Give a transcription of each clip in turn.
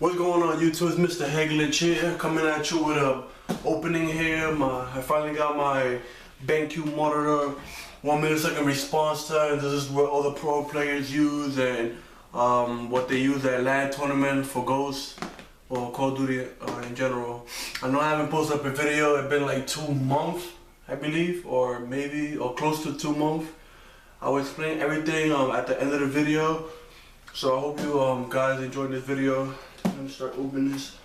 What's going on YouTube? It's Mr. Heglich here, coming at you with a opening here. I finally got my BenQ monitor, 1 millisecond response time. This is what all the pro players use and what they use at LAN tournament for Ghost or Call of Duty in general. I know I haven't posted up a video. It's been like 2 months, I believe, or close to 2 months. I will explain everything at the end of the video. So I hope you guys enjoyed this video. Let me start opening this.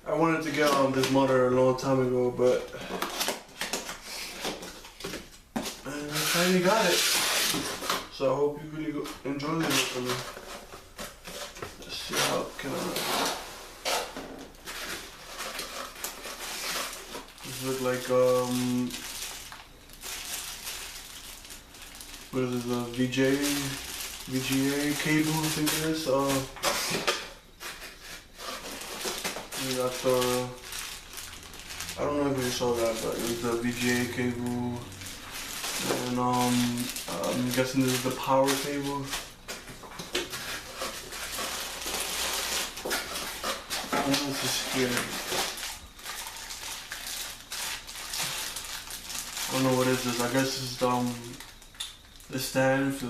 I wanted to get this monitor a long time ago, but I finally got it. So I hope you really enjoy this with me. Let's see how can this look like what is this, VGA cable, I think it is. We got the, I don't know if you saw that, but it was the VGA cable. And I'm guessing this is the power cable. What else is here? I don't know what is this. I guess it's the stand for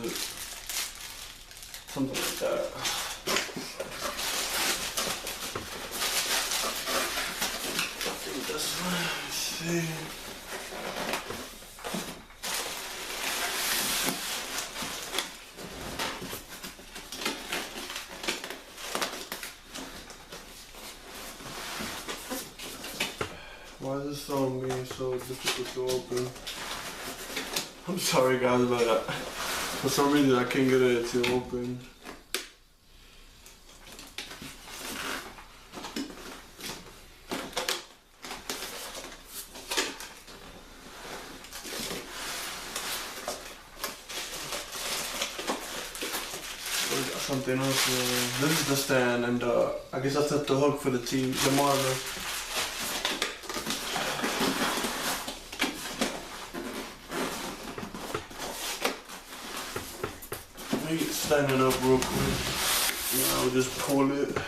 something like that. I think this one. Let's see. Why is this song being so difficult to open? I'm sorry guys, but for some reason I can't get it to open. We got something else here. This is the stand, and I guess that's the hook for the monitor. Standing up real quick. Now I'll just pull it up.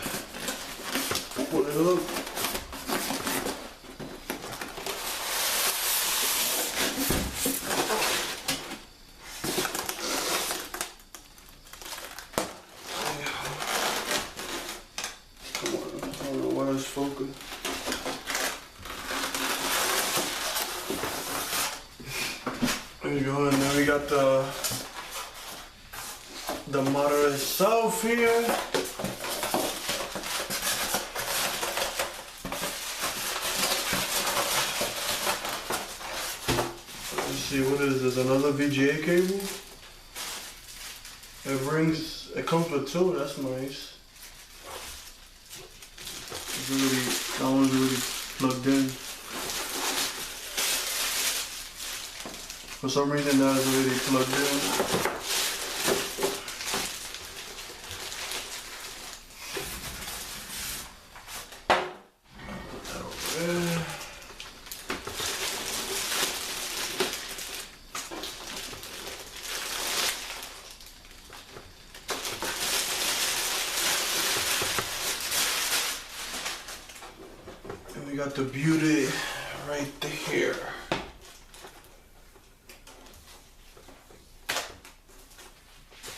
Come on, I don't know why it's focused. There you go, and then we got the monitor itself here. Let's see, what is this? Another VGA cable? It comes with 2, that's nice. That one's really plugged in. For some reason that is already plugged in. And we got the beauty right here.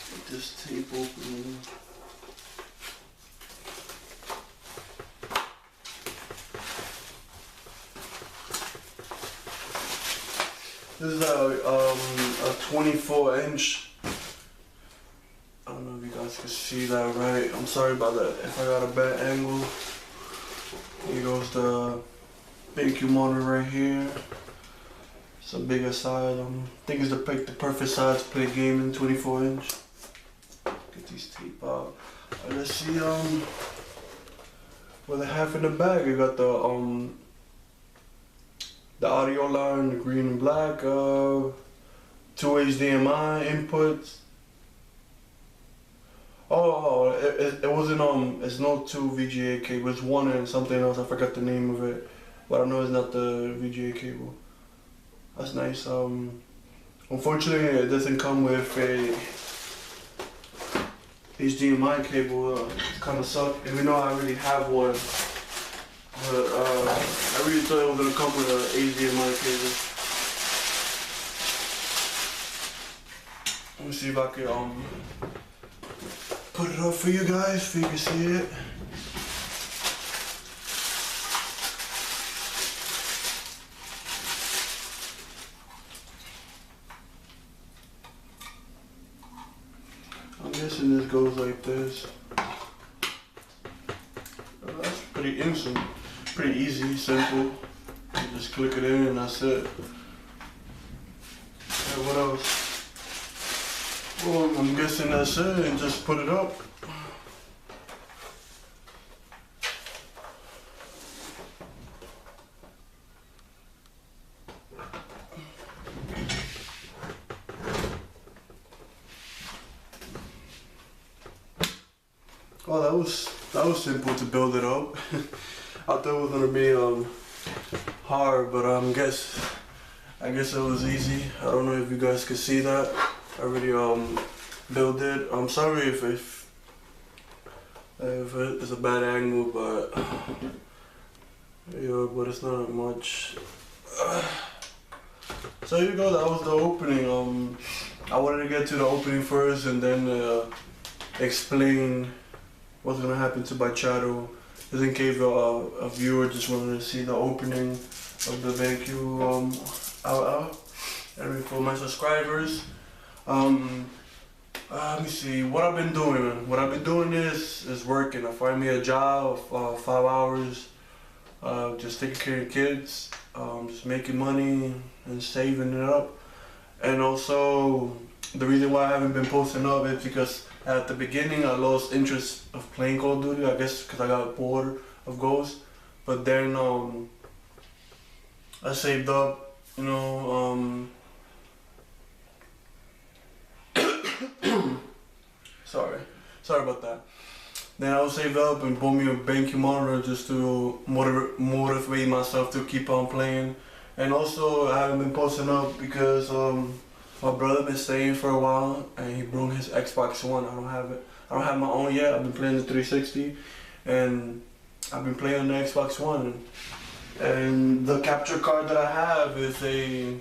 Get this tape open. This is a 24-inch. I don't know if you guys can see that right. I'm sorry about that. If I got a bad angle. Here goes the BenQ monitor right here. It's a bigger size. I think it's the perfect size to play gaming, 24-inch. Get these tape out. Let's see what they have in the bag. You got the audio line, the green and black, 2 HDMI inputs. Oh, it wasn't it's no 2 VGA cable. It's 1 and something else. I forgot the name of it, but I know it's not the VGA cable. That's nice. Unfortunately, it doesn't come with a HDMI cable kind of suck, even though I already have one. But I really thought it was gonna come with a HDMI cable. Let me see if I can put it up for you guys, so you can see it. I'm guessing this goes like this. That's pretty instant, pretty easy, simple. You just click it in and that's it. And what else? Well, I'm guessing that's it, and just put it up. Oh, that was simple to build it up. I thought it was gonna be hard, but I guess it was easy. I don't know if you guys could see that. I really built it. I'm sorry if it's a bad angle, but yeah, but it's not much. So here you go. That was the opening. I wanted to get to the opening first, and then explain what's gonna happen to my channel, just in case a viewer just wanted to see the opening of the BenQ and for my subscribers. Let me see what I've been doing. What I've been doing is working. I find me a job, 5 hours, just taking care of kids, just making money and saving it up. And also, the reason why I haven't been posting up is because at the beginning I lost interest of playing Call of Duty, I guess because I got bored of Ghost. But then I saved up, you know, sorry about that. Then I was saved up and bought me a BenQ monitor just to motivate myself to keep on playing. And also I haven't been posting up because my brother been staying for a while and he brought his Xbox One. I don't have it. I don't have my own yet. I've been playing the 360 and I've been playing on the Xbox One. And the capture card that I have is a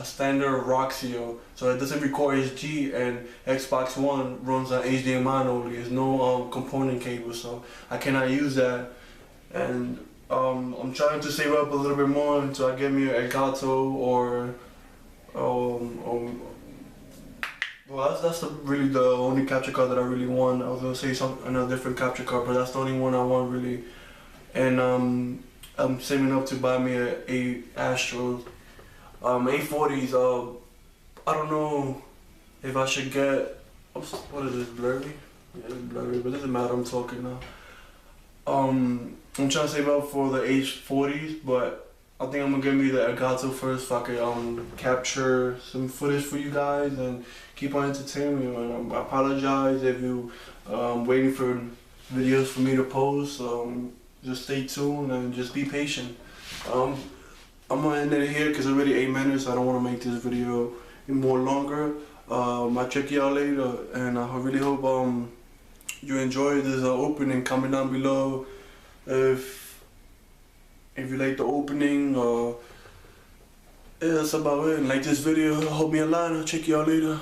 standard Roxio, so it doesn't record HD, and Xbox One runs on HDMI only. There's no component cable, so I cannot use that. And I'm trying to save up a little bit more until I get me an Elgato or well, that's really the only capture card that I really want. I was gonna say another different capture card, but that's the only one I want really. And I'm saving up to buy me a Astro. A40s. I don't know if I should get. What is this, blurry? Yeah, it's blurry, but it doesn't matter. I'm talking now. I'm trying to save up for the H40s, but I think I'm gonna give me the Elgato first so I can capture some footage for you guys and keep on entertaining you. And I apologize if you waiting for videos for me to post. Just stay tuned and just be patient. I'm gonna end it here because it's already 8 minutes. I don't want to make this video more longer. I'll check you out later, and I really hope you enjoy this opening. Comment down below if you like the opening. Yeah, that's about it. Like this video, hold me in line. I'll check you out later.